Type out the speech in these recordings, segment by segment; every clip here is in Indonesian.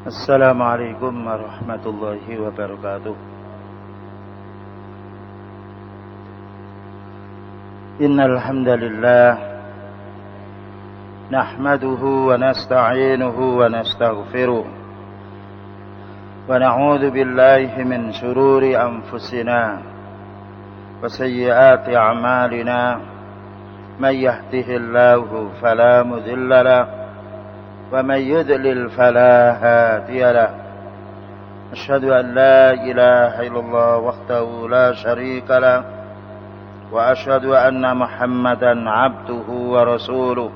السلام عليكم ورحمة الله وبركاته. إن الحمد لله نحمده ونستعينه ونستغفره ونعوذ بالله من شرور أنفسنا وسيئات أعمالنا من يهده الله فلا مضل له ومن يضلل فلا هادي له. أشهد أن لا إله إلا الله وحده لا شريك له وأشهد أن محمدا عبده ورسوله.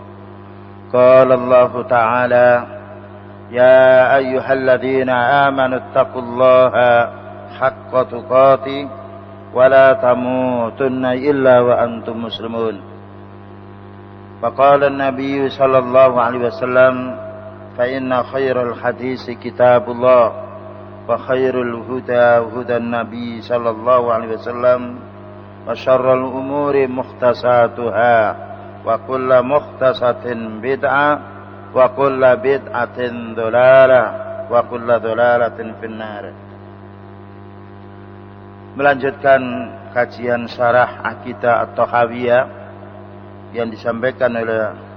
قال الله تعالى: يا أيها الذين آمنوا اتقوا الله حق تقاته ولا تموتن إلا وأنتم مسلمون. فقال النبي صلى الله عليه وسلم: فإن خير الحديث كتاب الله وخير الهدى هدى النبي صلى الله عليه وسلم وشر الأمور محدثاتها وكل محدثة بدعة وكل بدعة ضلالة وكل ضلالة في النار. Melanjutkan kajian syarah Aqidah At-Tahawiyah yang disampaikan oleh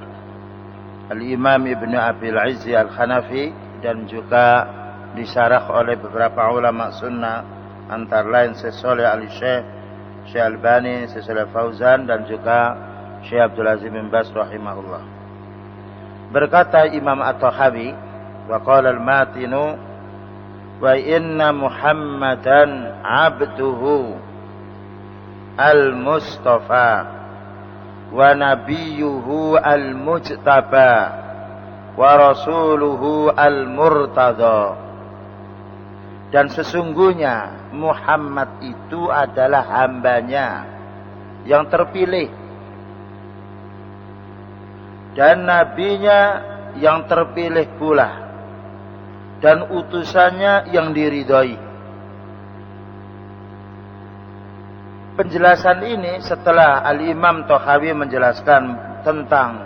Al-Imam Ibnu Abil Izzi Al-Hanafi dan juga disyarah oleh beberapa ulama sunnah antara lain Syekh Shalih Al-Syekh, Syekh Albani, Syekh Shalih Fauzan dan juga Syekh Abdul Aziz bin Baz rahimahullah. Berkata Imam At-Tahawi, wa qala al-matinu wa inna Muhammadan abduhu al-mustafa wa nabiyuhu al-mujtaba wa rasuluhu al-murtada. Dan sesungguhnya Muhammad itu adalah hambanya yang terpilih dan nabinya yang terpilih pula dan utusannya yang diridhoi. Penjelasan ini setelah Al-Imam Tahawi menjelaskan tentang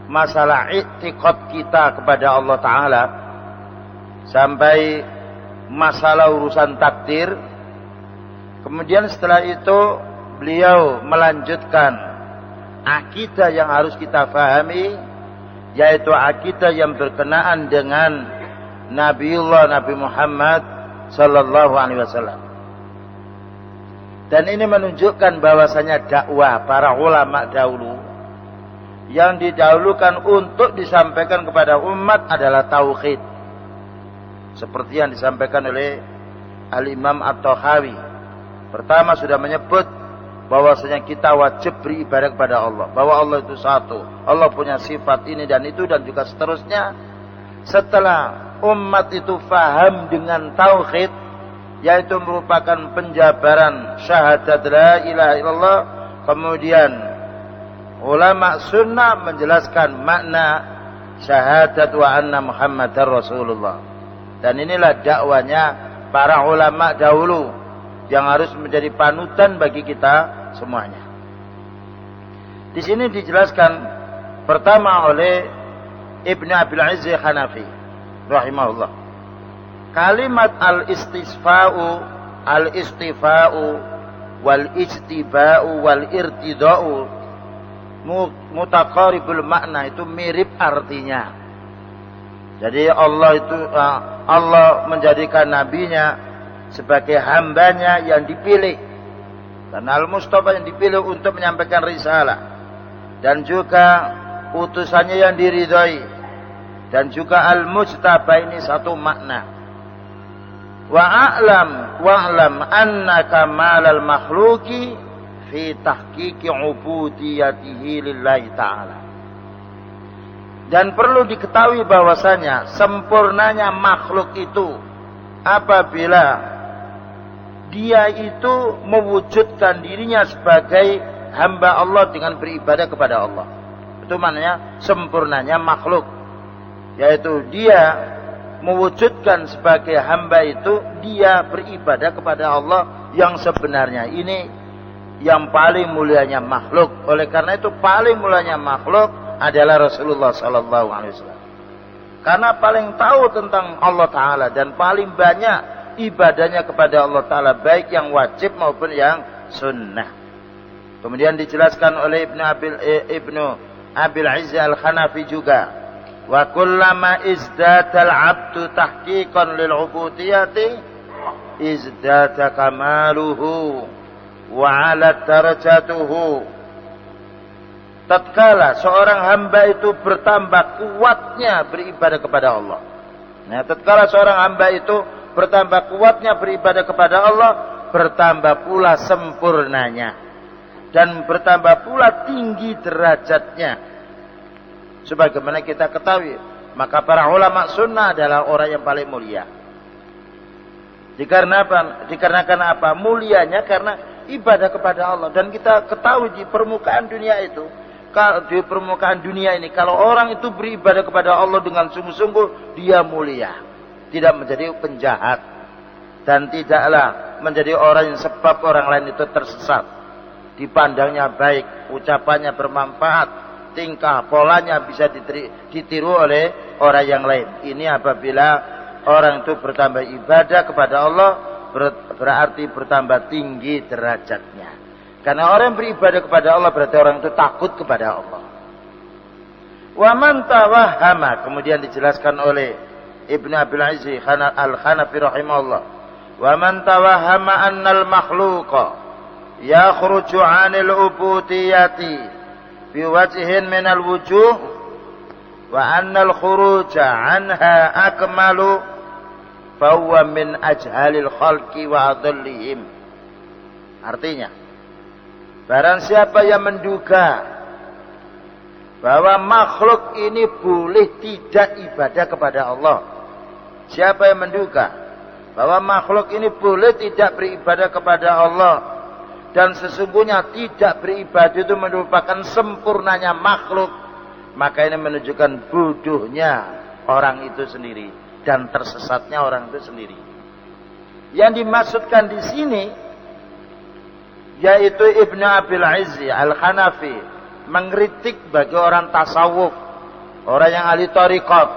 masalah i'tiqad kita kepada Allah Ta'ala sampai masalah urusan takdir. Kemudian setelah itu beliau melanjutkan akidah yang harus kita fahami, yaitu akidah yang berkenaan dengan Nabiullah Nabi Muhammad sallallahu alaihi wasallam. Dan ini menunjukkan bahwasanya dakwah para ulama dahulu yang didahulukan untuk disampaikan kepada umat adalah tauhid. Seperti yang disampaikan oleh Al-Imam At-Tahawi. Pertama sudah menyebut bahwasanya kita wajib beribadah kepada Allah, bahwa Allah itu satu, Allah punya sifat ini dan itu dan juga seterusnya. Setelah umat itu faham dengan tauhid, yaitu merupakan penjabaran syahadat la ilaha illallah, kemudian ulama sunnah menjelaskan makna syahadat wa anna Muhammadar Rasulullah. Dan inilah dakwanya para ulama dahulu yang harus menjadi panutan bagi kita semuanya. Di sini dijelaskan pertama oleh Ibnu Abil Izzi Hanafi rahimahullah. Kalimat al-istifa'u wal-ijtiba'u wal-irtida'u mutaqaribul makna, itu mirip artinya. Jadi Allah menjadikan nabinya sebagai hambanya yang dipilih, dan al-mustafa yang dipilih untuk menyampaikan risalah, dan juga utusannya yang diridhai, dan juga al-mujtaba ini satu makna. Wa'lam anna kamalal makhluki fi tahqiqi ubudiyatihi lillahi ta'ala. Dan perlu diketahui bahwasanya sempurnanya makhluk itu apabila dia itu mewujudkan dirinya sebagai hamba Allah dengan beribadah kepada Allah. Itu maknanya sempurnanya makhluk, yaitu dia mewujudkan sebagai hamba itu dia beribadah kepada Allah yang sebenarnya. Ini yang paling mulianya makhluk. Oleh karena itu paling mulianya makhluk adalah Rasulullah sallallahu alaihi wasallam. Karena paling tahu tentang Allah Ta'ala dan paling banyak ibadahnya kepada Allah Ta'ala, baik yang wajib maupun yang sunnah. Kemudian dijelaskan oleh Ibnu Abil Izzi Al-Hanafi juga, wa kullama izdadal abdu tahqiqan lil ubudiyati izdada kamaluhu wa 'ala darajatuhu. Tatkala seorang hamba itu bertambah kuatnya beribadah kepada Allah. Nah, tatkala seorang hamba itu bertambah kuatnya beribadah kepada Allah, bertambah pula sempurnanya dan bertambah pula tinggi derajatnya. Sebagaimana kita ketahui, maka para ulama sunnah adalah orang yang paling mulia. Dikarenakan apa? Mulianya karena ibadah kepada Allah. Dan kita ketahui di permukaan dunia itu, di permukaan dunia ini, kalau orang itu beribadah kepada Allah dengan sungguh-sungguh, dia mulia, tidak menjadi penjahat, dan tidaklah menjadi orang yang sebab orang lain itu tersesat. Dipandangnya baik, ucapannya bermanfaat, tingkah polanya bisa ditiru oleh orang yang lain. Ini apabila orang itu bertambah ibadah kepada Allah, berarti bertambah tinggi derajatnya. Karena orang yang beribadah kepada Allah berarti orang itu takut kepada Allah. Wa man tawahhama, kemudian dijelaskan oleh Ibnu Abil Izzi Al-Hanafi rahimahullah, wa man tawahhama annal makhluqa yakhruju 'anil ubudiyyati bi wajhin minal wujuh wa annal khuruja 'anha akmalu fa huwa min ajhalil khalqi wa adallihim. Artinya, barang siapa yang menduga bahwa makhluk ini boleh tidak ibadah kepada Allah, siapa yang menduga bahwa makhluk ini boleh tidak beribadah kepada Allah, dan sesungguhnya tidak beribadah itu merupakan sempurnanya makhluk, maka ini menunjukkan bodohnya orang itu sendiri dan tersesatnya orang itu sendiri. Yang dimaksudkan di sini yaitu Ibnu Abil Izzi Al-Hanafi mengkritik bagi orang tasawuf, orang yang ahli thariqat,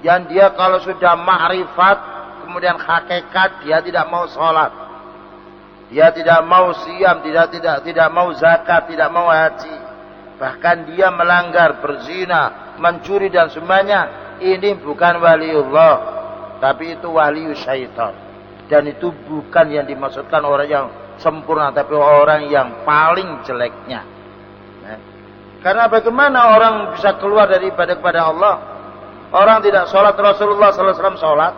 yang dia kalau sudah ma'rifat kemudian hakikat, dia tidak mau sholat, dia tidak mau siam, tidak mau zakat, tidak mau haji, bahkan dia melanggar, berzina, mencuri dan semuanya. Ini bukan waliullah, tapi itu waliu syaitan, dan itu bukan yang dimaksudkan orang yang sempurna, tapi orang yang paling jeleknya. Karena bagaimana orang bisa keluar dari ibadah kepada Allah? Orang tidak sholat, Rasulullah SAW sholat.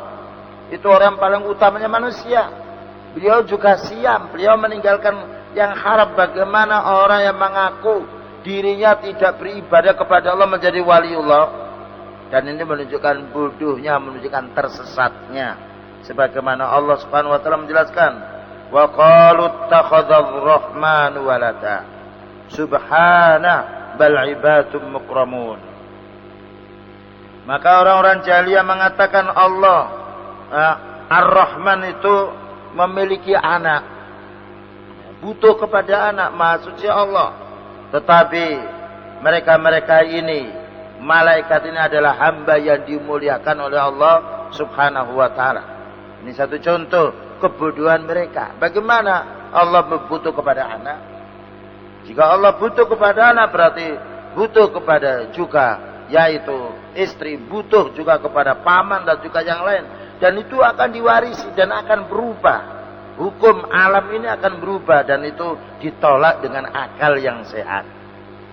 Itu orang paling utamanya manusia. Beliau juga siam, beliau meninggalkan yang haram. Bagaimana orang yang mengaku dirinya tidak beribadah kepada Allah menjadi waliullah? Dan ini menunjukkan bodohnya, menunjukkan tersesatnya. Sebagaimana Allah Subhanahu wa taala menjelaskan, wa qalu ittakhadhar rahmanu walada subhana bal ibadum mukramun. Maka orang-orang jahiliyah mengatakan Allah Ar-Rahman itu memiliki anak, butuh kepada anak, maha suci Allah. Tetapi mereka ini, malaikat ini adalah hamba yang dimuliakan oleh Allah Subhanahu wa taala. Ini satu contoh kebodohan mereka. Bagaimana Allah butuh kepada anak? Jika Allah butuh kepada anak, berarti butuh kepada juga, yaitu istri, butuh juga kepada paman dan juga yang lain. Dan itu akan diwarisi dan akan berubah. Hukum alam ini akan berubah, dan itu ditolak dengan akal yang sehat.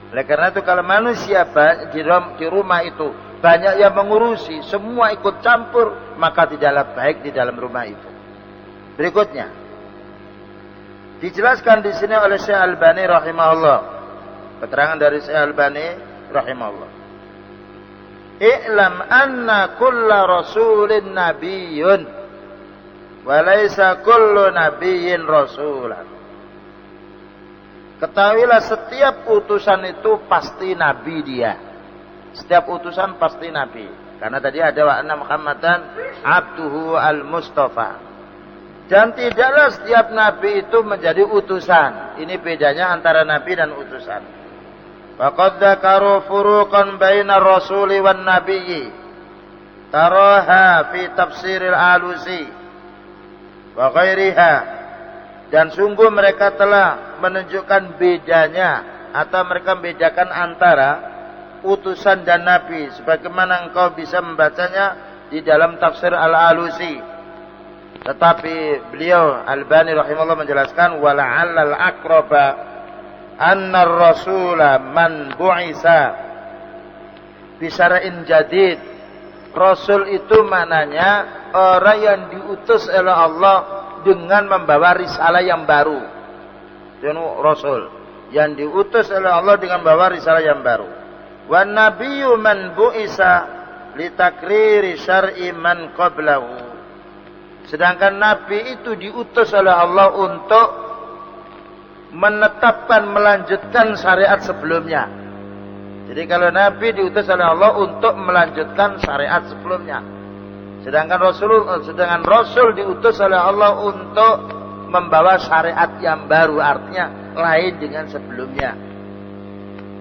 Oleh karena itu kalau manusia di rumah itu banyak yang mengurusi, semua ikut campur, maka tidaklah baik di dalam rumah itu. Berikutnya dijelaskan di sini oleh Syekh Albani rahimahullah. Keterangan dari Syekh Albani rahimahullah. I'lam anna kulla rasulin nabiyyun wa laysa kullu nabiyyin rasulan. Ketahuilah setiap utusan itu pasti nabi dia. Setiap utusan pasti nabi. Karena tadi ada wa anna Muhammadan abduhu al-mustafa. Dan tidaklah setiap nabi itu menjadi utusan. Ini bedanya antara nabi dan utusan. Faqad dzakaru furuqan bainar rasuli wan nabiyyi taraha fi tafsiril Alusi wa ghairiha, dan sungguh mereka telah menunjukkan bedanya atau mereka membedakan antara utusan dan nabi sebagaimana engkau bisa membacanya di dalam tafsir Al-Alusi. Tetapi beliau Albani rahimahullah menjelaskan wala'allal aqraba anna ar-rasula man bu'isa bisyara'in jadid. Rasul itu maknanya orang yang diutus oleh Allah dengan membawa risalah yang baru. Itu Rasul yang diutus oleh Allah dengan membawa risalah yang baru. Wan nabiyyu man bu'isa litakriri syar'i man qablahu. Sedangkan nabi itu diutus oleh Allah untuk menetapkan, melanjutkan syariat sebelumnya. Jadi kalau nabi diutus oleh Allah untuk melanjutkan syariat sebelumnya. Sedangkan Rasul diutus oleh Allah untuk membawa syariat yang baru, artinya lain dengan sebelumnya.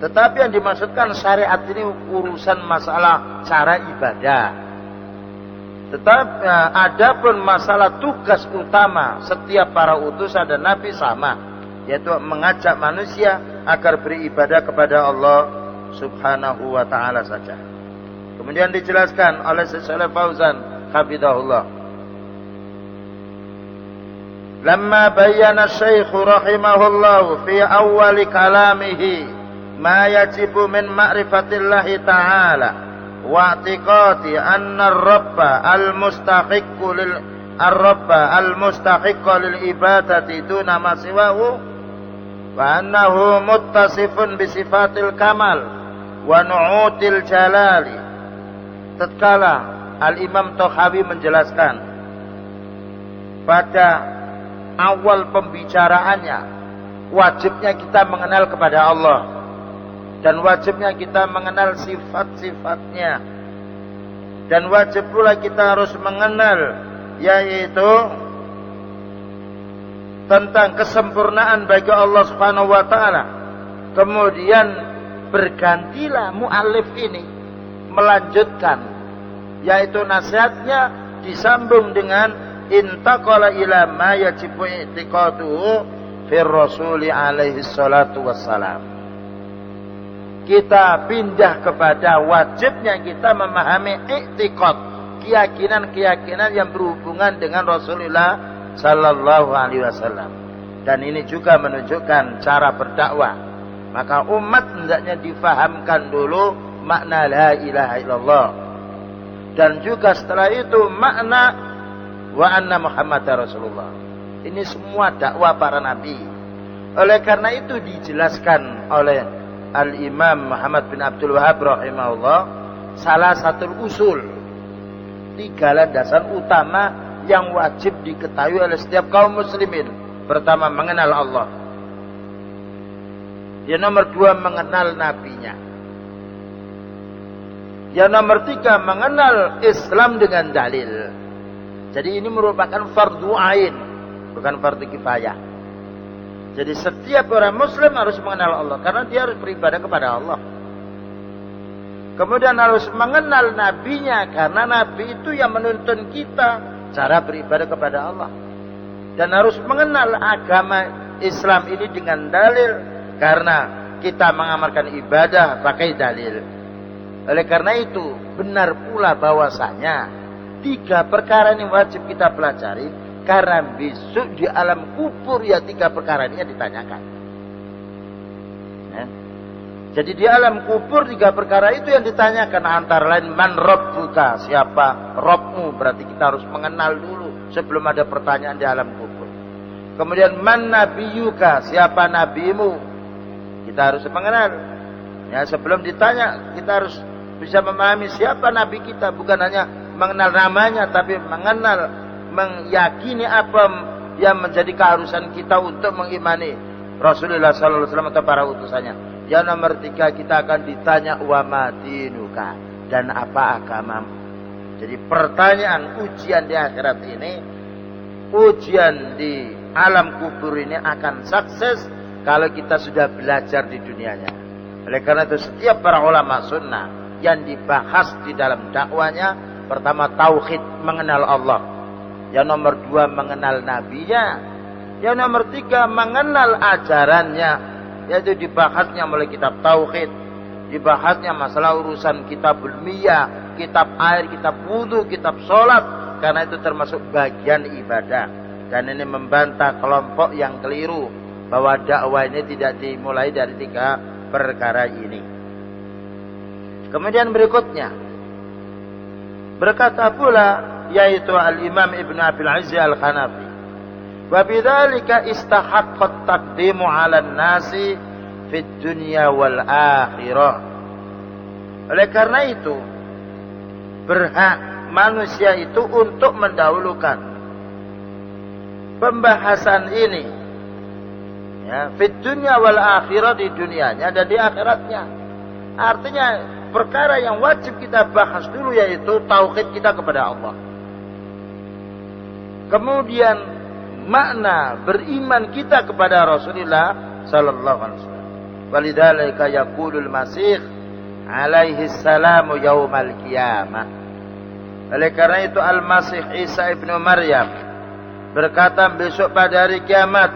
Tetapi yang dimaksudkan syariat ini urusan masalah cara ibadah. Tetapi adapun masalah tugas utama setiap para utusan dan nabi sama, yaitu mengajak manusia agar beribadah kepada Allah Subhanahu wa ta'ala saja. Kemudian dijelaskan oleh Syekh Fauzan hafizahullah, lamma bayyana Syekh rahimahullah fi awal kalamihi ma yajibu min ma'rifatillahi ta'ala wa i'tiqadi anna ar-rabba al-mustahiqqu lil ibadati duna ma siwahu wa annahu muttasifun bi sifatil kamal wa nu'util jalali. Tatkala Al-Imam Tahawi menjelaskan pada awal pembicaraannya, wajibnya kita mengenal kepada Allah dan wajibnya kita mengenal sifat-sifatnya, dan wajib pula kita harus mengenal yaitu tentang kesempurnaan bagi Allah Subhanahu wa ta'ala. Kemudian bergantilah mu'alif ini melanjutkan, yaitu nasihatnya disambung dengan intaqala ila ma yajibu i'tiqaduhu fir rasuli alaihi salatu wassalam. Kita pindah kepada wajibnya kita memahami i'tiqad, keyakinan-keyakinan yang berhubungan dengan Rasulullah sallallahu alaihi wasallam. Dan ini juga menunjukkan cara berdakwah. Maka umat hendaknya difahamkan dulu makna la ilaha illallah, dan juga setelah itu makna wa anna Muhammadar Rasulullah. Ini semua dakwah para nabi. Oleh karena itu dijelaskan oleh Al-Imam Muhammad bin Abdul Wahhab rahimahullah salah satu usul, 3 landasan utama yang wajib diketahui oleh setiap kaum muslimin. Pertama, mengenal Allah. Yang nomor 2, mengenal nabinya. Yang nomor 3, mengenal Islam dengan dalil. Jadi ini merupakan fardu ain, bukan fardu kifayah. Jadi setiap orang muslim harus mengenal Allah, karena dia harus beribadah kepada Allah. Kemudian harus mengenal nabinya, karena nabi itu yang menuntun kita cara beribadah kepada Allah. Dan harus mengenal agama Islam ini dengan dalil, karena kita mengamalkan ibadah pakai dalil. Oleh karena itu benar pula bahwasanya 3 perkara ini wajib kita pelajari, karena besok di alam kubur ya 3 perkara ini ditanyakan. Jadi di alam kubur 3 perkara itu yang ditanyakan, antara lain man rabbuka, siapa Rabbmu, berarti kita harus mengenal dulu sebelum ada pertanyaan di alam kubur. Kemudian man nabiyuka, siapa nabimu, kita harus mengenal. Ya, sebelum ditanya kita harus bisa memahami siapa nabi kita, bukan hanya mengenal namanya, tapi mengenal, meyakini apa yang menjadi keharusan kita untuk mengimani Rasulullah sallallahu alaihi wasallam atau para utusannya. Yang nomor 3, kita akan ditanya wa madinuka, dan apa agamamu. Jadi pertanyaan ujian di akhirat ini, ujian di alam kubur ini akan sukses kalau kita sudah belajar di dunianya. Oleh karena itu setiap para ulama sunnah yang dibahas di dalam dakwanya Pertama tauhid, mengenal Allah. Yang nomor 2 mengenal nabinya. Yang nomor 3 mengenal ajarannya, yaitu dibahasnya mulai kitab tauhid, dibahasnya masalah urusan kitabul miyah, kitab air, kitab wudu, kitab sholat, karena itu termasuk bagian ibadah. Dan ini membantah kelompok yang keliru bahwa dakwah ini tidak dimulai dari 3 perkara ini. Kemudian berikutnya berkata pula, yaitu Al-Imam Ibn Abil Izzi Al-Hanafi, wa bidzalika istahaqqa at-taqdimu 'ala an-nasi fid dunya wal akhirah. Oleh karena itu berhak manusia itu untuk mendahulukan pembahasan ini, ya, fid dunya wal akhirah, di dunianya dan di akhiratnya. Artinya perkara yang wajib kita bahas dulu yaitu tauhid kita kepada Allah. Kemudian makna beriman kita kepada Rasulullah sallallahu alaihi wasallam. Walidzalika yaqulul Masih alaihi salamu yaumal qiyamah. Oleh karena itu Al-Masih Isa ibnu Maryam berkata besok pada hari kiamat,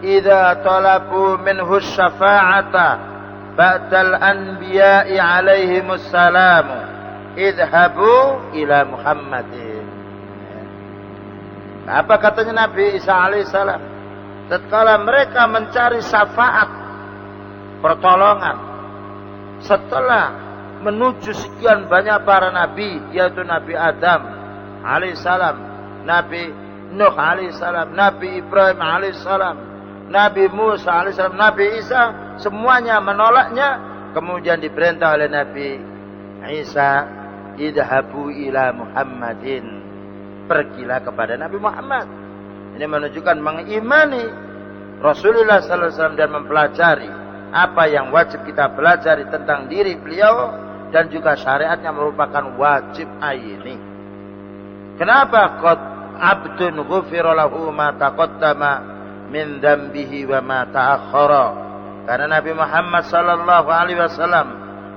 idza talabu minhu syafa'ata ba'dal anbiya'i alaihimus salamu idhabu ila Muhammadin. Apa katanya Nabi Isa alaihissalam? Tatkala mereka mencari syafaat, pertolongan, setelah menuju sekian banyak para nabi, yaitu Nabi Adam alaihissalam, Nabi Nuh alaihissalam, Nabi Ibrahim alaihissalam, Nabi Musa alaihissalam, Nabi Isa, semuanya menolaknya. Kemudian diperintah oleh Nabi Isa, idhabu ila Muhammadin, pergilah kepada Nabi Muhammad. Ini menunjukkan mengimani Rasulullah sallallahu alaihi wasallam dan mempelajari apa yang wajib kita pelajari tentang diri beliau, dan juga syariatnya merupakan wajib aini. Kenapa? Qad abdun ghufira lahu ma taqaddama min dzambihi wa ma ta'akhkhara. Karena Nabi Muhammad sallallahu alaihi wasallam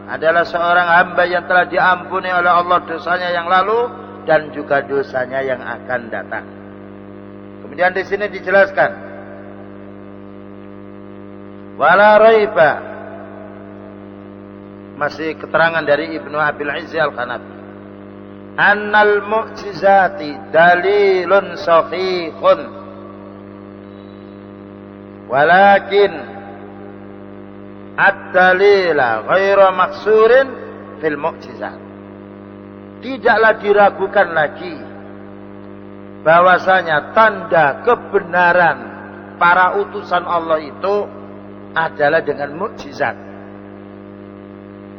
adalah seorang hamba yang telah diampuni oleh Allah dosanya yang lalu dan juga dosanya yang akan datang. Kemudian di sini dijelaskan, wala raiba, masih keterangan dari Ibnu Abil Izzi Al-Hanafi, annal mu'jizati dalilun sahihun walakin ad-dalila ghairu maksurin fil mu'jizat. Tidaklah diragukan lagi bahwasanya tanda kebenaran para utusan Allah itu adalah dengan mukjizat.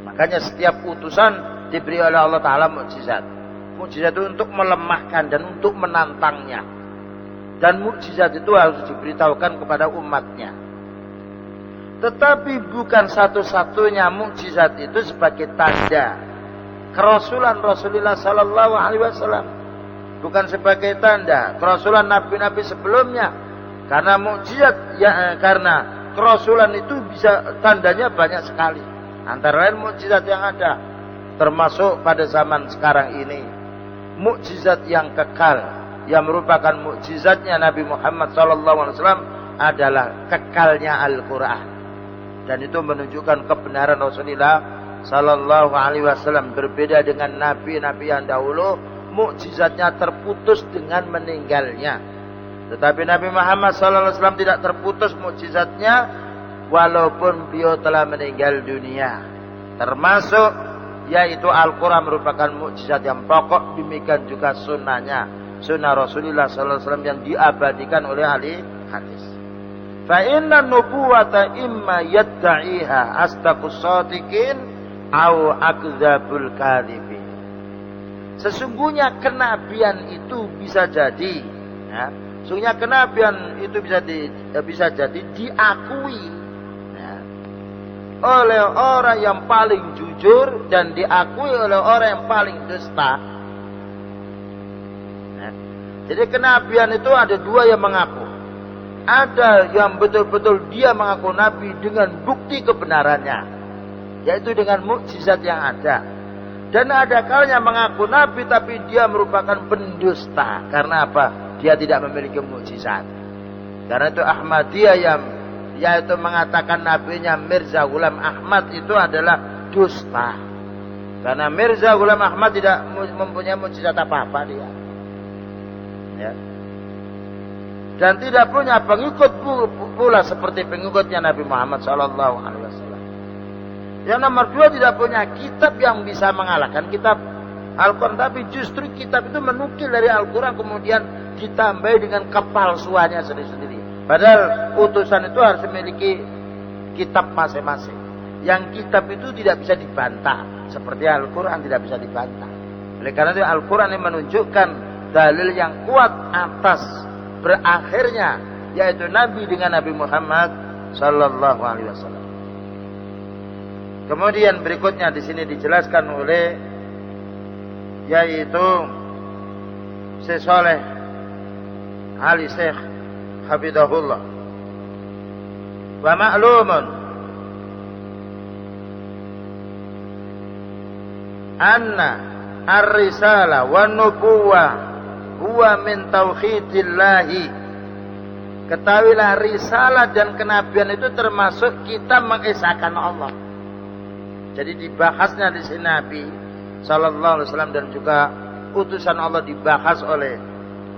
Makanya setiap utusan diberi oleh Allah Ta'ala mukjizat. Mukjizat itu untuk melemahkan dan untuk menantangnya. Dan mukjizat itu harus diberitahukan kepada umatnya. Tetapi bukan satu-satunya mukjizat itu sebagai tanda kerasulan Rasulullah sallallahu alaihi wasallam, bukan sebagai tanda kerasulan nabi-nabi sebelumnya. Karena mukjizat ya, karena kerasulan itu bisa tandanya banyak sekali. Antara lain mukjizat yang ada termasuk pada zaman sekarang ini, mukjizat yang kekal yang merupakan mukjizatnya Nabi Muhammad sallallahu alaihi wasallam adalah kekalnya Al-Qur'an. Dan itu menunjukkan kebenaran Rasulullah sallallahu alaihi wasallam. Berbeda dengan nabi-nabi yang dahulu, mukjizatnya terputus dengan meninggalnya. Tetapi Nabi Muhammad sallallahu alaihi wasallam tidak terputus mukjizatnya walaupun beliau telah meninggal dunia. Termasuk yaitu Al-Qur'an merupakan mukjizat yang pokok, demikian juga sunnahnya, sunnah Rasulullah sallallahu alaihi wasallam yang diabadikan oleh ahli hadis. Fa inna nubuwata imma yadda'iha astaqus shadiqin au akdzabul kadhibin. Sesungguhnya kenabian itu bisa jadi, ya, sesungguhnya kenabian itu bisa jadi diakui, ya, oleh orang yang paling jujur dan diakui oleh orang yang paling dusta. Ya. Jadi kenabian itu ada dua yang mengaku. Ada yang betul-betul dia mengaku nabi dengan bukti kebenarannya, yaitu dengan mukjizat yang ada. Dan ada kalanya mengaku nabi tapi dia merupakan pendusta. Karena apa? Dia tidak memiliki mukjizat. Karena itu Ahmadiyah yang yaitu mengatakan nabinya Mirza Ghulam Ahmad itu adalah dusta. Karena Mirza Ghulam Ahmad tidak mempunyai mukjizat apa-apa dia. Ya. Dan tidak punya pengikut pula seperti pengikutnya Nabi Muhammad SAW. Yang nomor dua, tidak punya kitab yang bisa mengalahkan kitab Al-Quran. Tapi justru kitab itu menukil dari Al-Quran kemudian ditambahi dengan kepalsuannya sendiri-sendiri. Padahal utusan itu harus memiliki kitab masing-masing. Yang kitab itu tidak bisa dibantah. Seperti Al-Quran tidak bisa dibantah. Oleh karena itu Al-Quran yang menunjukkan dalil yang kuat atas berakhirnya yaitu Nabi dengan Nabi Muhammad sallallahu alaihi wasallam. Kemudian berikutnya di sini dijelaskan oleh yaitu Syekh Saleh Ali Syekh hafizahullah. Wa ma'lumun anna ar-risalah wa nubuwah huwa min tauhidillahi. Ketahuilah risalah dan kenabian itu termasuk kita mengesahkan Allah. Jadi dibahasnya di sini Nabi sallallahu alaihi wasallam dan juga utusan Allah dibahas oleh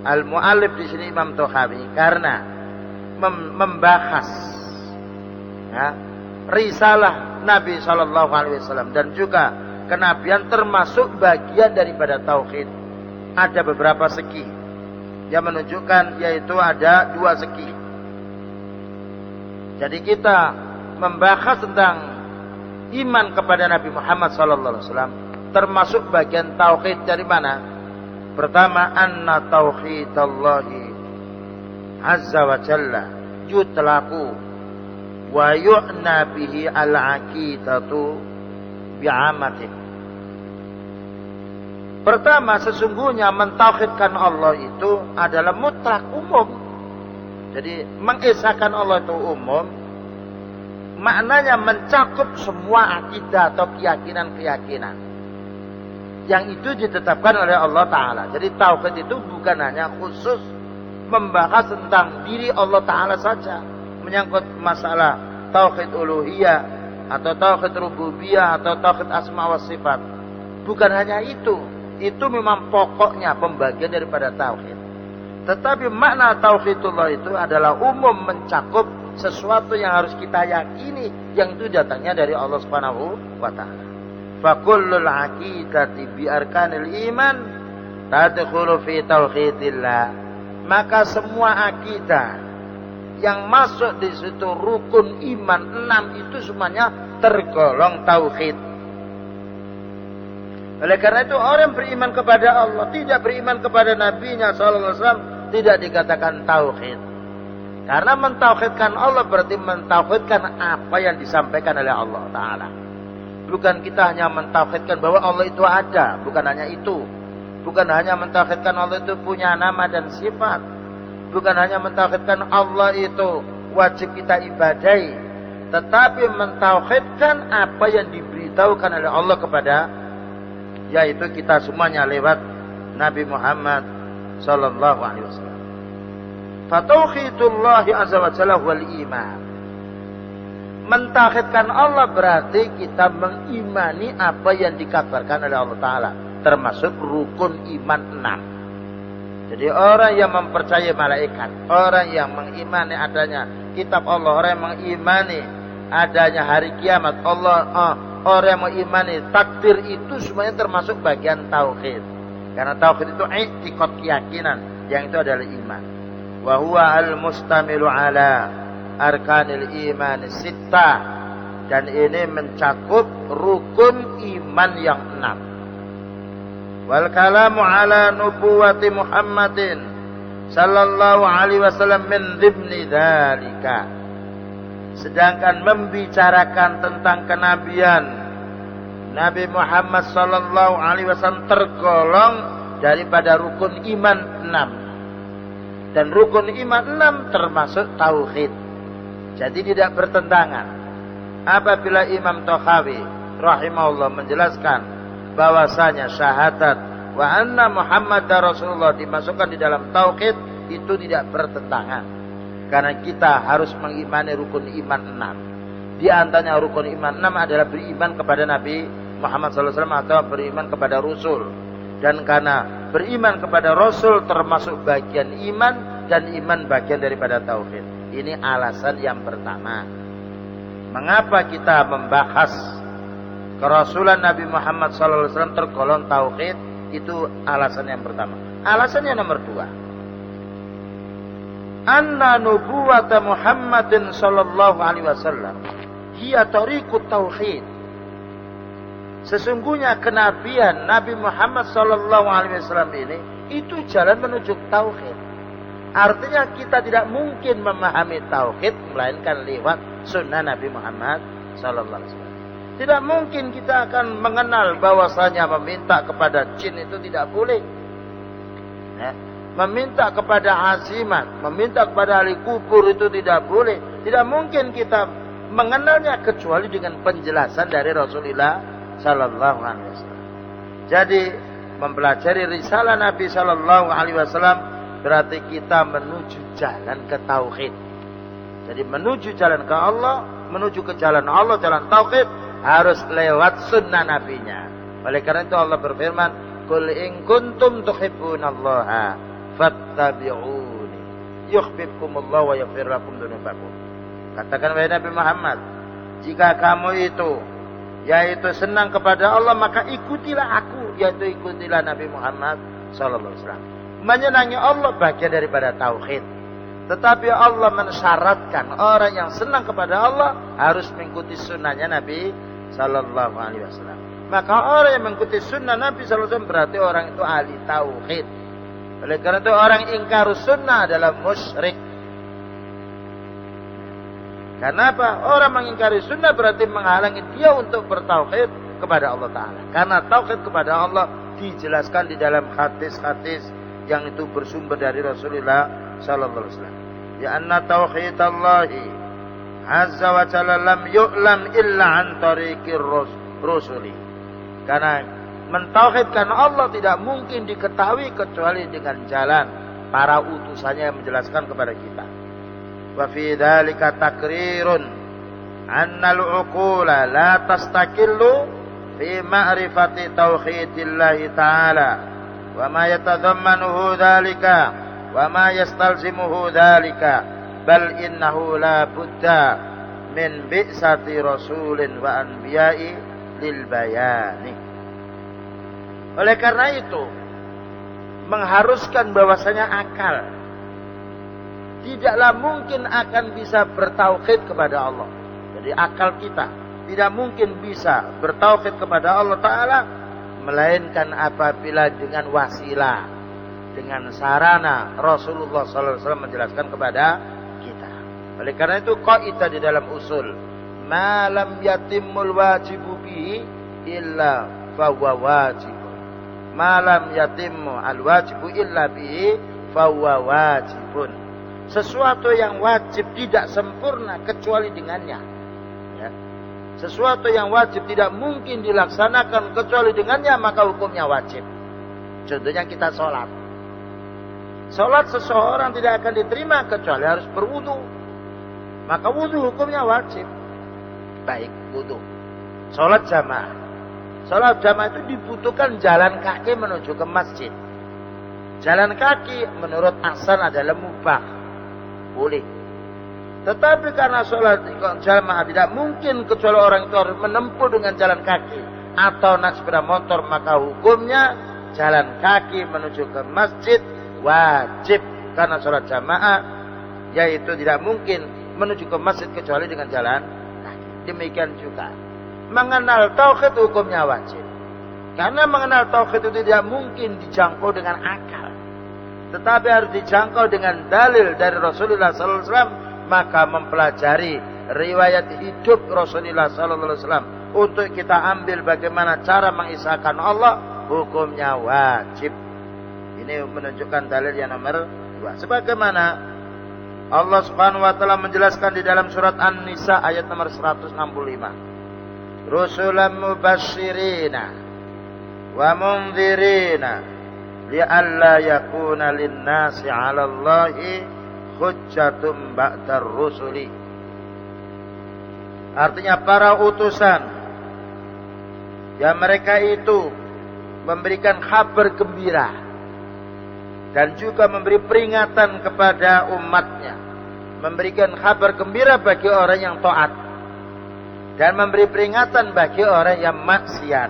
al-muallif di sini Imam Thahawi karena membahas ya, risalah Nabi sallallahu alaihi wasallam dan juga kenabian termasuk bagian daripada tauhid. Ada beberapa segi yang menunjukkan yaitu ada dua segi. Jadi kita membahas tentang iman kepada Nabi Muhammad SAW termasuk bagian tauhid dari mana? Pertama, anna tauhidallahi azza wa jalla yutlaqu wa yu'na bihi al-aqidatu bi'amatih. Pertama, sesungguhnya mentauhidkan Allah itu adalah mutlak umum. Jadi mengesahkan Allah itu umum. Maknanya mencakup semua akidah atau keyakinan-keyakinan. Yang itu ditetapkan oleh Allah Ta'ala. Jadi tauhid itu bukan hanya khusus membahas tentang diri Allah Ta'ala saja. Menyangkut masalah tauhid uluhiyah atau tauhid rububiyah atau tauhid asma wa sifat. Bukan hanya itu. Itu memang pokoknya pembagian daripada tauhid. Tetapi makna tauhidullah itu adalah umum mencakup sesuatu yang harus kita yakini yang itu datangnya dari Allah Subhanahu wa taala. Fa kullul aqidati bi arkanil iman tadkhulu fi tauhidillah. Maka semua akidah yang masuk di situ rukun iman 6 itu semuanya tergolong tauhid. Oleh karena itu orang beriman kepada Allah tidak beriman kepada Nabi-Nya sallallahu alaihi wasallam tidak dikatakan tauhid. Karena mentauhidkan Allah berarti mentauhidkan apa yang disampaikan oleh Allah Ta'ala. Bukan kita hanya mentauhidkan bahwa Allah itu ada. Bukan hanya itu. Bukan hanya mentauhidkan Allah itu punya nama dan sifat. Bukan hanya mentauhidkan Allah itu wajib kita ibadahi. Tetapi mentauhidkan apa yang diberitahukan oleh Allah kepada yaitu kita semuanya lewat Nabi Muhammad sallallahu alaihi wasallam. Fatauhidullahi azza wa jalla wal iman. Mentauhidkan Allah berarti kita mengimani apa yang dikabarkan oleh Allah Ta'ala. Termasuk rukun iman 6. Jadi orang yang mempercayai malaikat. Orang yang mengimani adanya kitab Allah. Orang yang mengimani adanya hari kiamat. Orang yang mengimani takdir itu semuanya termasuk bagian tauhid. Karena tauhid itu i'tiqad keyakinan. Yang itu adalah iman. Wa huwa al-mustamilu ala arkanil iman sittah, dan ini mencakup rukun iman yang 6. Wal kalamu ala nubuwati Muhammadin sallallahu alaihi wasallam min dhimni dzalika. Sedangkan membicarakan tentang kenabian Nabi Muhammad sallallahu alaihi wasallam tergolong daripada rukun iman 6. Dan rukun iman 6 termasuk tauhid. Jadi tidak bertentangan. Apabila Imam Thahawi rahimahullah menjelaskan bahwasanya syahadat wa anna Muhammadar Rasulullah dimasukkan di dalam tauhid itu tidak bertentangan. Karena kita harus mengimani rukun iman 6. Di antaranya rukun iman 6 adalah beriman kepada Nabi Muhammad SAW atau beriman kepada Rasul. Dan karena beriman kepada Rasul termasuk bagian iman dan iman bagian daripada tauhid. Ini alasan yang pertama. Mengapa kita membahas kerasulan Nabi Muhammad SAW tergolong tauhid? Itu alasan yang pertama. Alasan yang nomor 2. Anna nubuwata Muhammadin sallallahu alaihi wasallam hiya tariqut tauhid. Sesungguhnya kenabian Nabi Muhammad sallallahu alaihi wasallam ini itu jalan menuju tauhid. Artinya kita tidak mungkin memahami tauhid melainkan lewat sunnah Nabi Muhammad sallallahu alaihi wasallam. Tidak mungkin kita akan mengenal bahwasanya meminta kepada jin itu tidak boleh. Ya. Meminta kepada azimat, meminta kepada ahli kubur itu tidak boleh. Tidak mungkin kita mengenalnya kecuali dengan penjelasan dari Rasulullah sallallahu alaihi wasallam. Jadi mempelajari risalah Nabi sallallahu alaihi wasallam berarti kita menuju jalan ke tauhid. Jadi menuju jalan ke Allah, menuju ke jalan Allah, jalan tauhid harus lewat sunnah nabinya. Oleh karena itu Allah berfirman, "Qul in kuntum tuhibbunallaha fattabi'uni yuhibbukumullah wa yaghfir lakum dzunubakum." Katakan wahai Nabi Muhammad, jika kamu itu yaitu senang kepada Allah maka ikutilah aku, yaitu ikutilah Nabi Muhammad sallallahu alaihi wasallam. Menyenangi Allah bagian daripada tauhid. Tetapi Allah mensyaratkan orang yang senang kepada Allah harus mengikuti sunnahnya Nabi sallallahu alaihi wasallam. Maka orang yang mengikuti sunnah Nabi sallallahu alaihi wasallam berarti orang itu ahli tauhid. Oleh karena itu orang ingkar sunnah adalah musyrik. Kenapa? Orang mengingkari sunnah berarti menghalangi dia untuk bertauhid kepada Allah Ta'ala. Karena tauhid kepada Allah dijelaskan di dalam hadis-hadis yang itu bersumber dari Rasulullah sallallahu alaihi wasallam. Ya anna tauhidallahi azza wa jalla lam yu'lam illa an tariqir rusuli. Karena mentauhidkan Allah tidak mungkin diketahui kecuali dengan jalan para utusannya yang menjelaskan kepada kita. Wa fi dzalika takrirun anna al-uqula la tastaqillu fi ma'rifati tauhidillahi ta'ala wa ma yatadammanuhu dzalika wa ma yastalzimuhu dzalika bal innahu la budda min bi'sati rasulin wa anbiya'i lil bayani. Oleh karena itu mengharuskan bahwasanya akal tidaklah mungkin akan bisa bertauhid kepada Allah. Jadi akal kita tidak mungkin bisa bertauhid kepada Allah Ta'ala melainkan apabila dengan wasilah, dengan sarana Rasulullah SAW menjelaskan kepada kita. Oleh karena itu kaidah di dalam usul, ma lam yatimul wajibu bihi illa fahuwa wajib. Malam yatimmu al-wajibu illa bihi fahuwa wajibun. Sesuatu yang wajib tidak sempurna kecuali dengannya. Ya. Sesuatu yang wajib tidak mungkin dilaksanakan kecuali dengannya, maka hukumnya wajib. Contohnya kita sholat. Sholat seseorang tidak akan diterima kecuali harus berwudu. Maka wudu hukumnya wajib. Baik wudu. Sholat jamaah. Salat jamaah itu dibutuhkan jalan kaki menuju ke masjid. Jalan kaki menurut asal adalah mubah. Boleh. Tetapi karena salat jamaah tidak mungkin kecuali orang itu harus menempuh dengan jalan kaki atau naik sepeda motor, maka hukumnya jalan kaki menuju ke masjid wajib. Karena salat jamaah yaitu tidak mungkin menuju ke masjid kecuali dengan jalan kaki. Demikian juga mengenal tauhid hukumnya wajib. Karena mengenal tauhid itu tidak mungkin dijangkau dengan akal. Tetapi harus dijangkau dengan dalil dari Rasulullah sallallahu alaihi wasallam, maka mempelajari riwayat hidup Rasulullah sallallahu alaihi wasallam untuk kita ambil bagaimana cara mengisahkan Allah, hukumnya wajib. Ini menunjukkan dalil yang nomor 2. Sebagaimana Allah Subhanahu wa taala menjelaskan di dalam surat An-Nisa ayat nomor 165. Rusulan mubasyirina wa mundzirina li'alla yakuna lin-nasi 'ala Allahi hujjatun ba'dar rusuli. Artinya para utusan yang mereka itu memberikan kabar gembira dan juga memberi peringatan kepada umatnya, memberikan kabar gembira bagi orang yang taat dan memberi peringatan bagi orang yang maksiat,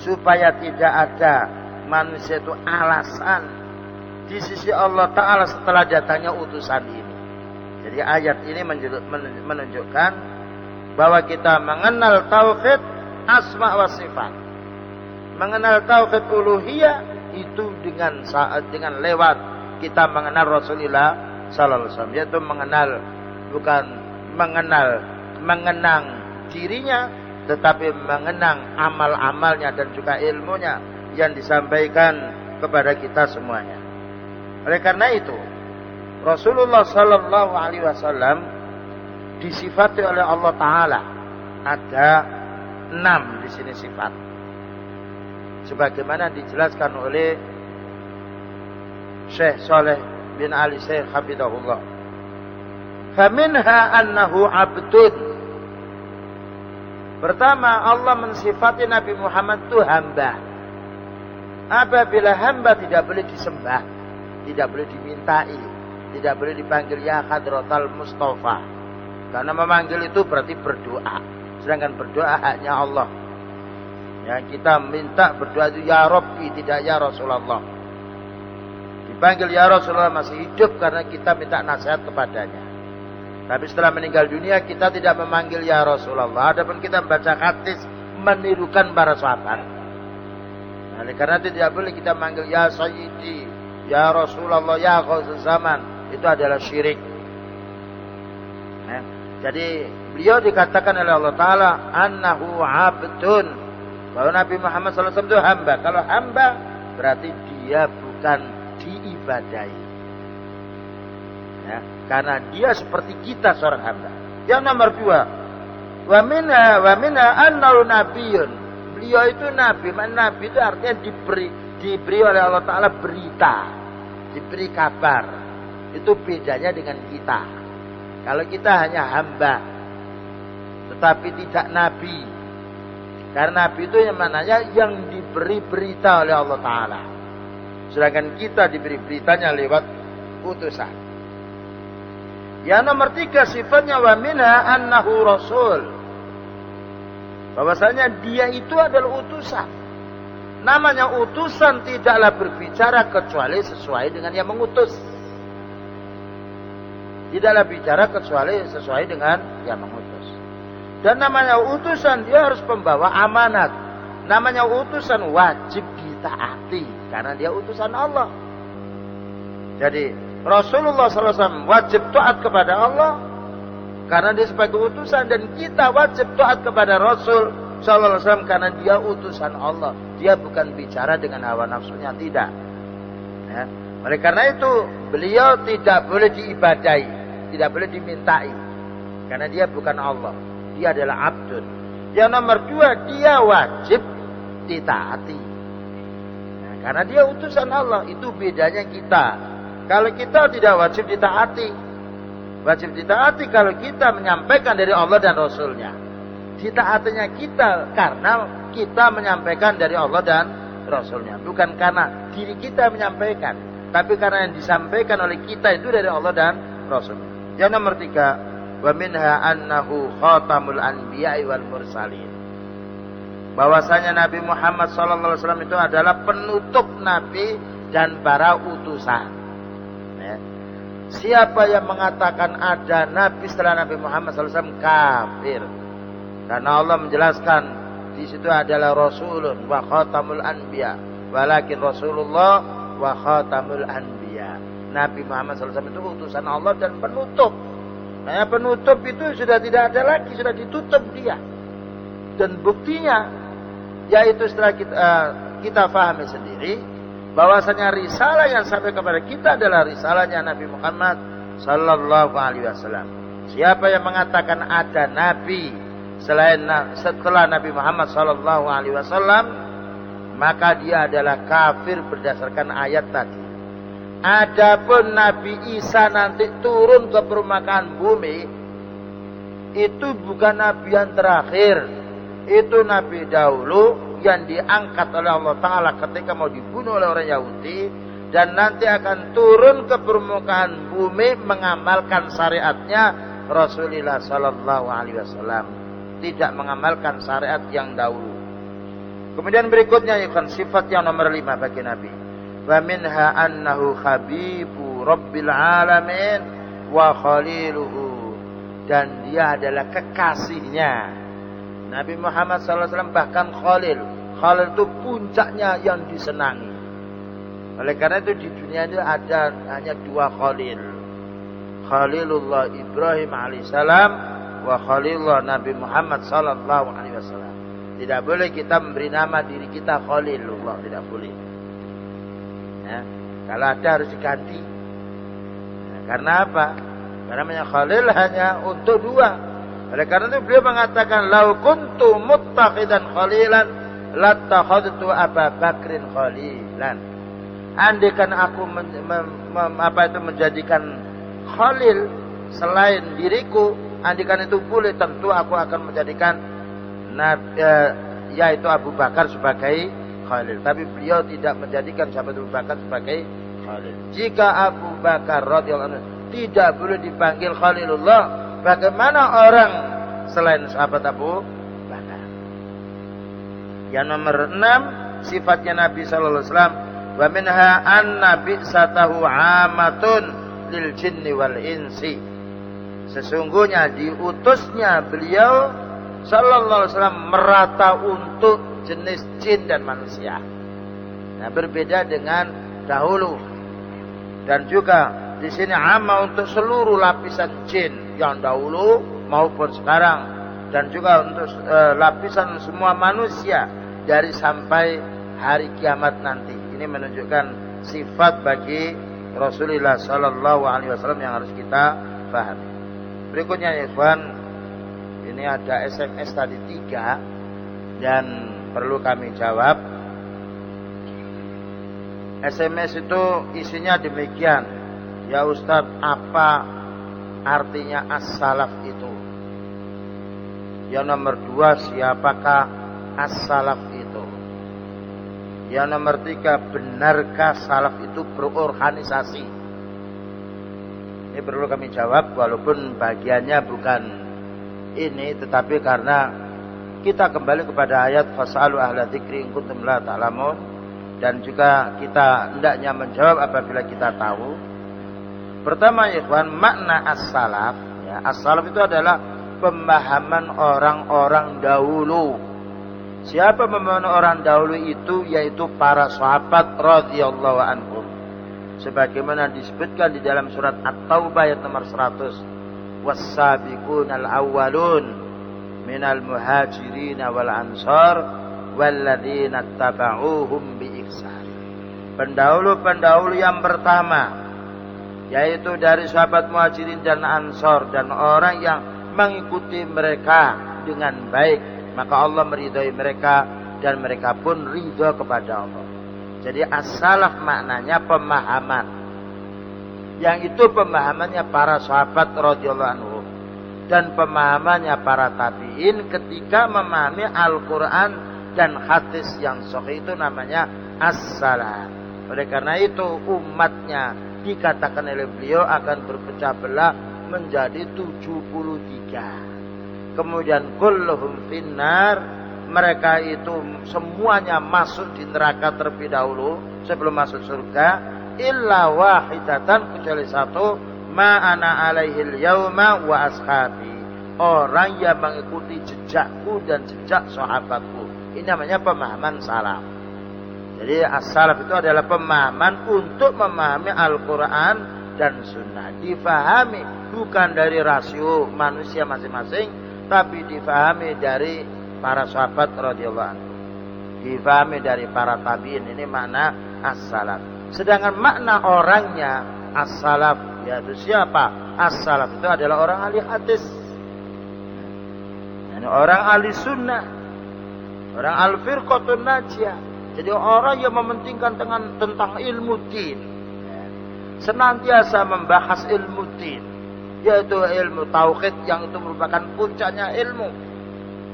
supaya tidak ada manusia itu alasan di sisi Allah Ta'ala setelah datangnya utusan ini. Jadi ayat ini menunjukkan bahwa kita mengenal tauhid asma wa sifat, mengenal tauhid uluhiyah itu dengan lewat kita mengenal Rasulullah sallallahu alaihi wasallam, yaitu mengenal, bukan mengenang dirinya, tetapi mengenang amal-amalnya dan juga ilmunya yang disampaikan kepada kita semuanya. Oleh karena itu Rasulullah sallallahu alaihi wasallam disifati oleh Allah Ta'ala. Ada 6 di sini sifat, sebagaimana dijelaskan oleh Syekh Saleh bin Ali Syekh hafizahullah. Faminha annahu abdun. Pertama, Allah mensifati Nabi Muhammad itu hamba. Apabila hamba tidak boleh disembah, tidak boleh dimintai, tidak boleh dipanggil ya hadratal Mustafa, karena memanggil itu berarti berdoa. Sedangkan berdoa haknya Allah. Ya, kita minta berdoa itu ya Rabbi, tidak ya Rasulullah. Dipanggil ya Rasulullah masih hidup karena kita minta nasihat kepadanya. Tapi setelah meninggal dunia kita tidak memanggil ya Rasulullah. Adapun kita membaca hadis menirukan para sahabat. Nah, karena itu tidak boleh kita manggil ya Sayyidi, ya Rasulullah, ya Ghauzul Zaman. Itu adalah syirik. Jadi beliau dikatakan oleh Allah Ta'ala annahu abdun, bahwa Nabi Muhammad SAW itu hamba. Kalau hamba berarti dia bukan diibadahi, ya, karena dia seperti kita seorang hamba. Yang nomor 2, wa minha annahu nabiyyun. Beliau itu nabi. Nabi itu artinya diberi oleh Allah Ta'ala berita, diberi kabar. Itu bedanya dengan kita. Kalau kita hanya hamba, tetapi tidak nabi. Karena nabi itu yang mananya yang diberi berita oleh Allah Ta'ala. Sedangkan kita diberi beritanya lewat utusan. Yang nomor 3 sifatnya wa minha annahu rasul. Bahwasanya dia itu adalah utusan. Namanya utusan tidaklah berbicara kecuali sesuai dengan yang mengutus. Tidaklah bicara kecuali sesuai dengan yang mengutus. Dan namanya utusan dia harus membawa amanat. Namanya utusan wajib ditaati karena dia utusan Allah. Jadi Rasulullah SAW wajib taat kepada Allah karena dia sebagai utusan, dan kita wajib taat kepada Rasul SAW karena dia utusan Allah. Dia bukan bicara dengan hawa nafsunya, tidak. Ya. Oleh karena itu beliau tidak boleh diibadahi, tidak boleh dimintai, karena dia bukan Allah, dia adalah abdun. Yang nomor 2, dia wajib ditaati, nah, karena dia utusan Allah. Itu bedanya kita. Kalau kita tidak wajib ditaati. Wajib ditaati kalau kita menyampaikan dari Allah dan Rasulnya. Ditaatinya kita karena kita menyampaikan dari Allah dan Rasulnya, bukan karena diri kita menyampaikan, tapi karena yang disampaikan oleh kita itu dari Allah dan Rasulnya. Yang nomor 3, wa minha annahu khatamul anbiya'i wal mursalin. Bahwasanya Nabi Muhammad SAW itu adalah penutup nabi dan para utusan. Ya. Siapa yang mengatakan ada nabi setelah Nabi Muhammad SAW kafir. Karena Allah menjelaskan di situ adalah rasulun wa khatamul anbiya, walakin Rasulullah wa khatamul anbiya. Nabi Muhammad SAW itu utusan Allah dan penutup. Nah, penutup itu sudah tidak ada lagi, sudah ditutup dia. Dan buktinya, yaitu setelah kita pahami sendiri, bahwasanya risalah yang sampai kepada kita adalah risalahnya Nabi Muhammad Sallallahu Alaihi Wasallam. Siapa yang mengatakan ada nabi setelah Nabi Muhammad Sallallahu Alaihi Wasallam, maka dia adalah kafir berdasarkan ayat tadi. Adapun Nabi Isa nanti turun ke permukaan bumi, itu bukan Nabi yang terakhir. Itu Nabi dahulu yang diangkat oleh Allah Ta'ala ketika mau dibunuh oleh orang Yahudi. Dan nanti akan turun ke permukaan bumi mengamalkan syariatnya Rasulullah Sallallahu Alaihi Wasallam. Tidak mengamalkan syariat yang dahulu. Kemudian berikutnya ikhwan, sifat yang nomor 5 bagi Nabi. Wa minha annahu habibu rabbil alamin wa khaliluhu. Dan dia adalah kekasihnya Nabi Muhammad SAW, bahkan Khalil. Khalil itu puncaknya yang disenangi. Oleh karena itu di dunia itu ada hanya 2 Khalil. Khalilullah Ibrahim alaihissalam wa Khalilullah Nabi Muhammad sallallahu alaihi wasallam. Tidak boleh kita memberi nama diri kita Khalilullah, tidak boleh. Ya, kalau ada harus diganti. Nah, karena apa? Karena namanya Khalil hanya untuk 2. Oleh karena itu beliau mengatakan, "Lau kuntu muttakhidan khalilan lattakhadtu Abu Bakrin khalilan." Andaikan aku menjadikan Khalil selain diriku, andaikan itu boleh, tentu aku akan menjadikan yaitu Abu Bakar sebagai Khalil. Tapi beliau tidak menjadikan sahabat Abu Bakar sebagai Khalil. Jika Abu Bakar radhiyallahu anhu tidak boleh dipanggil Khalilullah, bagaimana orang selain sahabat Abu Bakar? Yang nomor 6, sifatnya Nabi sallallahu alaihi wasallam, wa minha anna bi'satahu 'amatun lil jinni wal insi. Sesungguhnya diutusnya beliau sallallahu alaihi wasallam merata untuk jenis jin dan manusia. Nah, berbeda dengan dahulu. Dan juga di sini amma untuk seluruh lapisan jin yang dahulu maupun sekarang, dan juga untuk lapisan semua manusia dari sampai hari kiamat nanti. Ini menunjukkan sifat bagi Rasulullah Sallallahu Alaihi Wasallam yang harus kita pahami. Berikutnya ya ikhwan, ini ada SMS tadi 3 dan perlu kami jawab. SMS itu isinya demikian. Ya Ustadz, apa artinya as-salaf itu? Yang nomor 2, siapakah as-salaf itu? Yang nomor 3, benarkah salaf itu berorganisasi? Ini perlu kami jawab, walaupun bagiannya bukan ini, tetapi karena kita kembali kepada ayat fasalu ahla dzikri in kuntum la ta'lamun, dan juga kita hendaknya menjawab apabila kita tahu. Pertama ya ikhwan, makna as-salaf, ya, as-salaf itu adalah pemahaman orang-orang dahulu. Siapa pemahaman orang dahulu itu? Yaitu para sahabat radhiyallahu anhum. Sebagaimana disebutkan di dalam surat At-Taubah ayat nomor 100. Was-sabiqunal awwalun minal muhajirin wal ansar walladzina tabauhum bi ihsan. Pendahulu-pendahulu yang pertama, yaitu dari sahabat muhajirin dan ansar dan orang yang mengikuti mereka dengan baik, maka Allah meridhai mereka dan mereka pun ridha kepada Allah. Jadi as-salaf maknanya pemahaman. Yang itu pemahamannya para sahabat radhiyallahu anhu dan pemahamannya para tabi'in ketika memahami Al-Qur'an dan hadis yang sahih, itu namanya as-salaf. Oleh karena itu umatnya dikatakan oleh beliau akan berpecah belah menjadi 73. Kemudian kulluhum finnar, mereka itu semuanya masuk di neraka terlebih dahulu sebelum masuk surga, illa wahidatan, kecuali satu, ma ana alaihil yauma wa ashabi, orang yang mengikuti jejakku dan jejak sahabatku. Ini namanya pemahaman salaf. Jadi as-salaf itu adalah pemahaman untuk memahami Al-Quran dan Sunnah. Difahami bukan dari rasio manusia masing-masing, tapi difahami dari para sahabat radhiyallahu anhu, difahami dari para tabi'in. Ini makna as-salaf. Sedangkan makna orangnya as-salaf, yaitu siapa? As-salaf itu adalah orang ahli hadis, yani orang ahli sunnah, orang al-firqatun najiyah. Jadi orang yang mementingkan tentang ilmu din, senantiasa membahas ilmu din, yaitu ilmu tauhid yang itu merupakan puncaknya ilmu,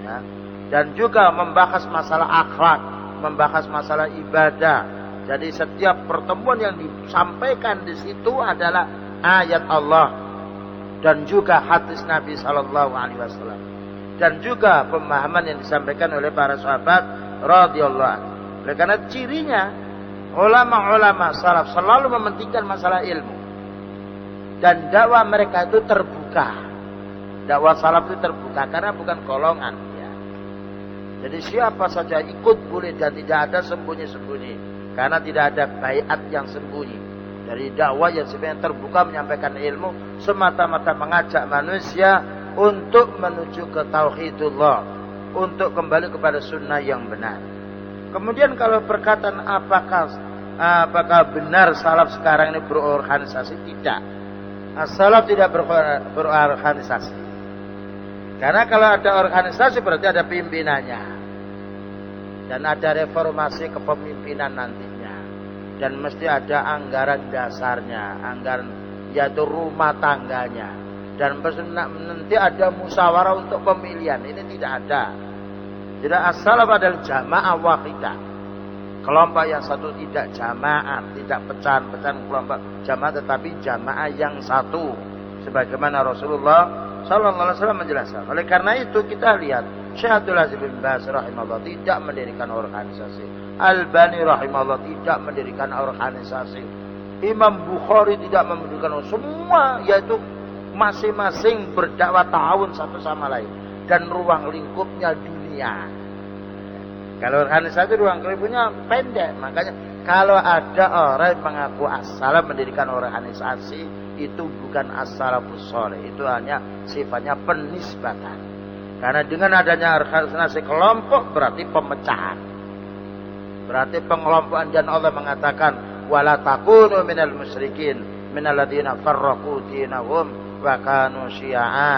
ya. Dan juga membahas masalah akhlak, membahas masalah ibadah. Jadi setiap pertemuan yang disampaikan di situ adalah ayat Allah dan juga hadis Nabi Sallallahu Alaihi Wasallam dan juga pemahaman yang disampaikan oleh para sahabat radhiyallahu anhu. Oleh karena cirinya ulama-ulama salaf selalu mementingkan masalah ilmu dan dakwah mereka itu terbuka. Dakwah salaf itu terbuka karena bukan golongan. Ya. Jadi siapa saja ikut boleh dan tidak ada sembunyi-sembunyi karena tidak ada baiat yang sembunyi. Dari dakwah yang sebenarnya terbuka menyampaikan ilmu semata-mata mengajak manusia untuk menuju ke tauhidullah, untuk kembali kepada sunnah yang benar. Kemudian kalau perkataan apakah benar salaf sekarang ini berorganisasi? Tidak. Salaf tidak berorganisasi. Karena kalau ada organisasi berarti ada pimpinannya. Dan ada reformasi kepemimpinan nantinya. Dan mesti ada anggaran dasarnya, anggaran yaitu rumah tangganya. Dan nanti ada musyawarah untuk pemilihan. Ini tidak ada. Jadi as-salaf adalah jamaah wahidah. Kelompok yang satu tidak jamaah, tidak pecahan-pecahan kelompok jamaah, tetapi jamaah yang satu. Sebagaimana Rasulullah Sallallahu Alaihi Wasallam menjelaskan. Oleh karena itu kita lihat Syekh Abdul Aziz bin Baz rahimahullah tidak mendirikan organisasi. Albani rahimahullah tidak mendirikan organisasi. Imam Bukhari tidak mendirikan, semua yaitu masing-masing berdakwah ta'awun satu sama lain dan ruang lingkupnya dunia. Kalau organisasi ruang lingkupnya pendek, makanya kalau ada orang yang mengaku as-salaf mendirikan organisasi itu bukan as-salafus shalih, itu hanya sifatnya penisbatan. Karena dengan adanya organisasi kelompok berarti pemecahan. Berarti pengelompokan, dan Allah mengatakan wala takunu minal musyrikin minal ladzina farraqu dinahum wa kanu syi'a.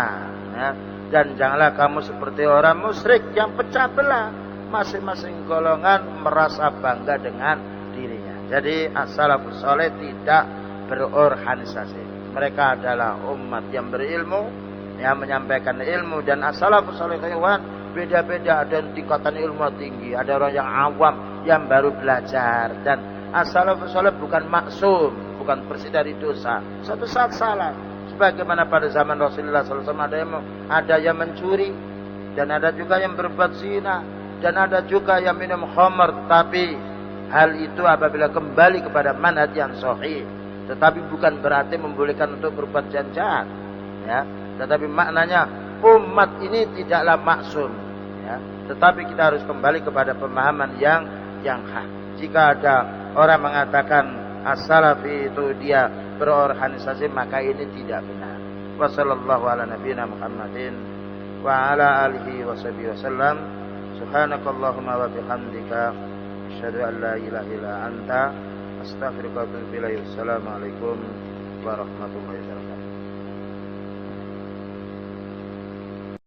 Ya. Dan janganlah kamu seperti orang musyrik yang pecah belah, masing-masing golongan merasa bangga dengan dirinya. Jadi as-salafus shalih tidak berorganisasi. Mereka adalah umat yang berilmu, yang menyampaikan ilmu. Dan as-salafus shalih beda-beda, ada tingkatan ilmu tinggi, ada orang yang awam yang baru belajar. Dan as-salafus shalih bukan maksum, bukan bersih dari dosa. Suatu saat salah. Sebagaimana pada zaman Rasulullah SAW ada yang mencuri, dan ada juga yang berbuat zina, dan ada juga yang minum khamr. Tapi hal itu apabila kembali kepada manhaj yang sahih, tetapi bukan berarti membolehkan untuk berbuat jahat. Ya, tetapi maknanya umat ini tidaklah maksum. Ya, tetapi kita harus kembali kepada pemahaman yang hak. Jika ada orang mengatakan as-salafi itu dia berorganisasi, maka ini tidak benar. Wassallallahu ala nabiyina Muhammadin wa ala alihi washabihi wasallam. Subhanakallahumma wa bihamdika asyhadu an la ilaha illa anta astaghfiruka wa atubu ilaik. Assalamualaikum warahmatullahi wabarakatuh.